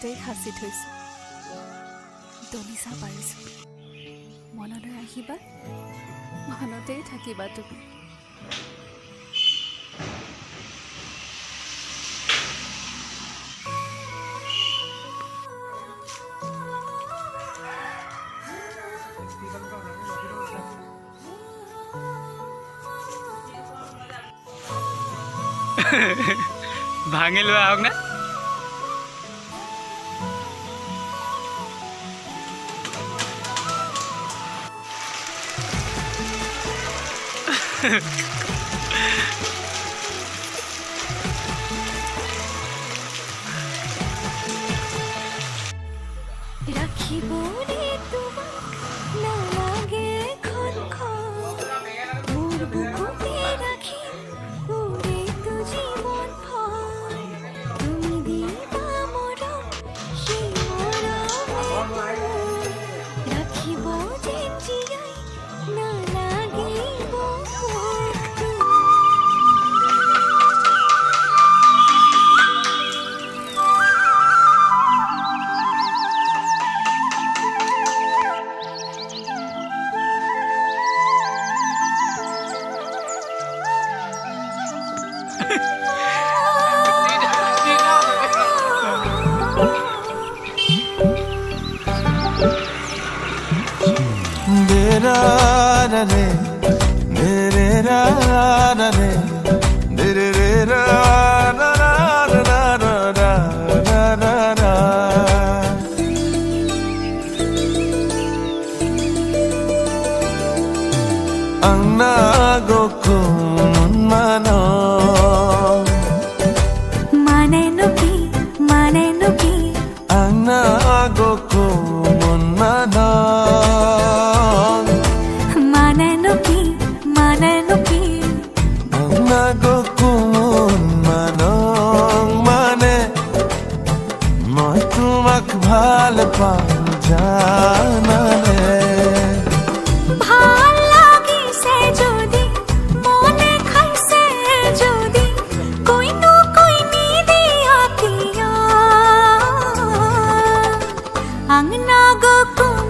মনতেই সাঁচি থৈছোঁ। দলিচা পাৰিছোঁ মনলৈ আহিবা, মনতেই থাকিবা তুমি। ভাঙি লোৱা হওক না। ৰাখিব ৰে তোমাক নালাগে খনখন, মোৰ বুকুতে ৰাখি উৰেটো জীৱন ভৰ। তুমি দিবা মৰম সেই মৰমে ৰাখিব যেন জীয়াই নালাগিব ভাল পাওঁ জানানে। ভাল লাগিছে যদি মনে খাইছে যদি কইনো কইনি দিয়া কিয়া আংনা গকুম